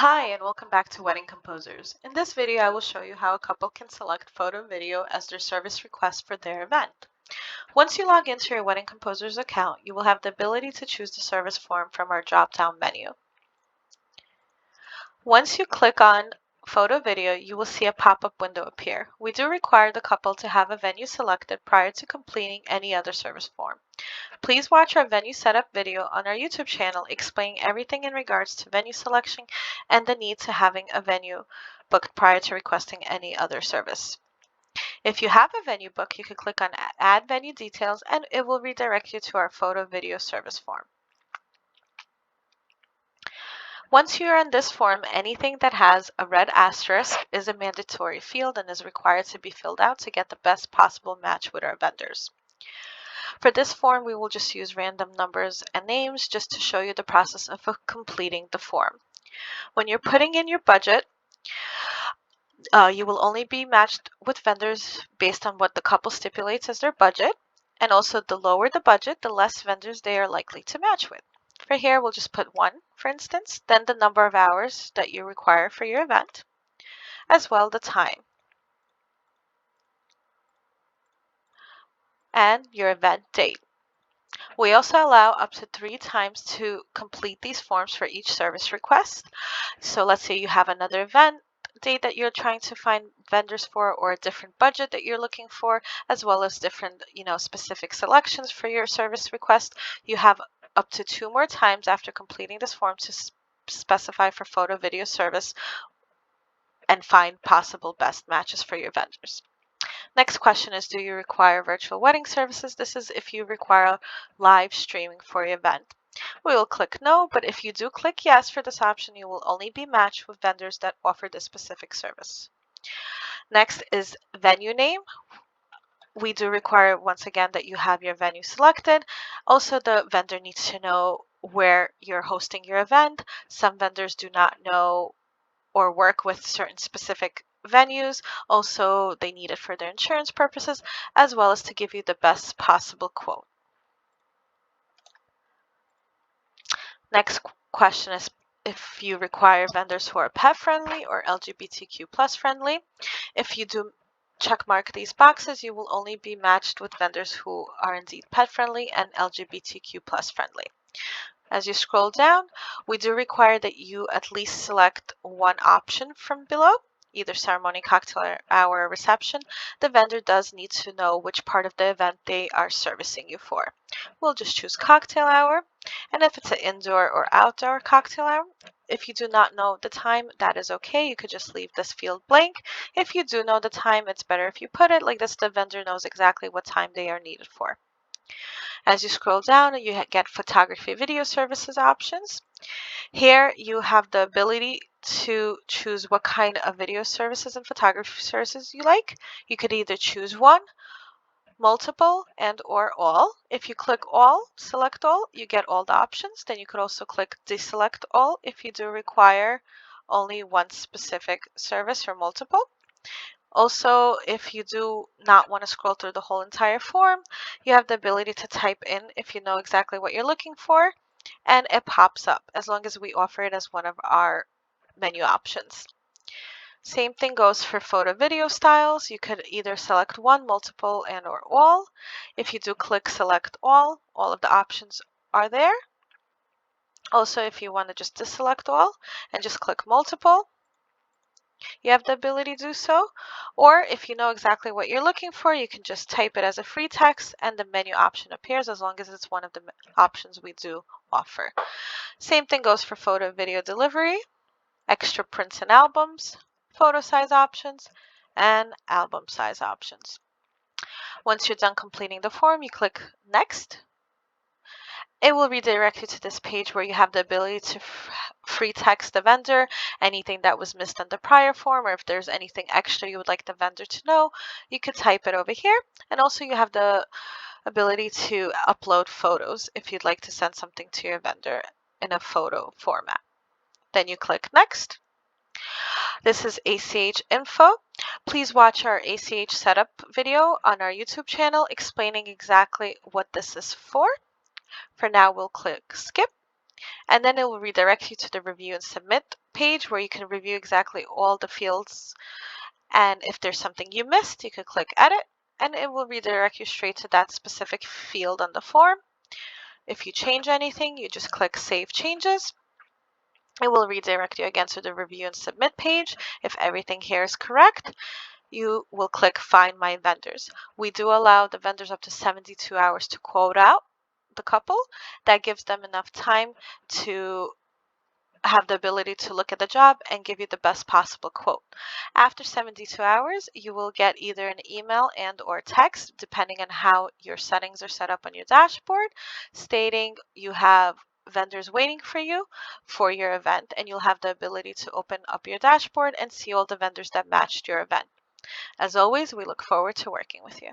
Hi and welcome back to Wedding Composers. In this video I will show you how a couple can select photo and video as their service request for their event. Once you log into your Wedding Composers account, you will have the ability to choose the service form from our drop-down menu. Once you click on Photo Video, you will see a pop-up window appear. We do require the couple to have a venue selected prior to completing any other service form. Please watch our venue setup video on our YouTube channel explaining everything in regards to venue selection and the need to having a venue booked prior to requesting any other service. If you have a venue book, you can click on Add Venue Details and it will redirect you to our photo video service form. Once you are in this form, anything that has a red asterisk is a mandatory field and is required to be filled out to get the best possible match with our vendors. For this form, we will just use random numbers and names just to show you the process of completing the form. When you're putting in your budget, you will only be matched with vendors based on what the couple stipulates as their budget. And also, the lower the budget, the less vendors they are likely to match with. For here, we'll just put 1, for instance, then the number of hours that you require for your event, as well the time, and your event date. We also allow up to 3 times to complete these forms for each service request. So let's say you have another event date that you're trying to find vendors for, or a different budget that you're looking for, as well as different, specific selections for your service request. You have up to 2 more times after completing this form to specify for photo video service and find possible best matches for your vendors. Next question is, do you require virtual wedding services? This is if you require live streaming for your event. We will click no, but if you do click yes for this option, you will only be matched with vendors that offer this specific service. Next is venue name. We do require, once again, that you have your venue selected. Also, the vendor needs to know where you're hosting your event. Some vendors do not know or work with certain specific venues. Also, they need it for their insurance purposes, as well as to give you the best possible quote. Next question is if you require vendors who are pet friendly or LGBTQ plus friendly. If you do check mark these boxes, you will only be matched with vendors who are indeed pet friendly and LGBTQ plus friendly. As you scroll down, we do require that you at least select one option from below, either ceremony, cocktail hour, or reception. The vendor does need to know which part of the event they are servicing you for. We'll just choose cocktail hour, and if it's an indoor or outdoor cocktail hour, if you do not know the time, that is okay. You could just leave this field blank. If you do know the time, it's better if you put it like this. The vendor knows exactly what time they are needed for. As you scroll down, you get photography video services options. Here you have the ability to choose what kind of video services and photography services you like. You could either choose one, multiple, and or all. If you click all, select all, you get all the options. Then you could also click deselect all if you do require only one specific service or multiple. Also, if you do not want to scroll through the whole entire form, you have the ability to type in if you know exactly what you're looking for, and it pops up as long as we offer it as one of our menu options. Same thing goes for photo video styles. You could either select one, multiple, and or all. If you do click select all of the options are there. Also, if you want to just deselect all and just click multiple, you have the ability to do so. Or if you know exactly what you're looking for, you can just type it as a free text and the menu option appears as long as it's one of the options we do offer. Same thing goes for photo video delivery, extra prints and albums, photo size options, and album size options. Once you're done completing the form, you click next. It will redirect you to this page where you have the ability to free text the vendor anything that was missed on the prior form, or if there's anything extra you would like the vendor to know, you could type it over here. And also you have the ability to upload photos if you'd like to send something to your vendor in a photo format. Then you click next. This is ACH info. Please watch our ACH setup video on our YouTube channel explaining exactly what this is for. For now, we'll click skip And then it will redirect you to the review and submit page where you can review exactly all the fields. And if there's something you missed, you can click edit and it will redirect you straight to that specific field on the form. If you change anything, you just click save changes. It will redirect you again to the review and submit page. If everything here is correct, you will click find my vendors. We do allow the vendors up to 72 hours to quote out the couple. That gives them enough time to have the ability to look at the job and give you the best possible quote. After 72 hours, you will get either an email and or text, depending on how your settings are set up on your dashboard, stating you have vendors waiting for you for your event, and you'll have the ability to open up your dashboard and see all the vendors that matched your event. As always, we look forward to working with you.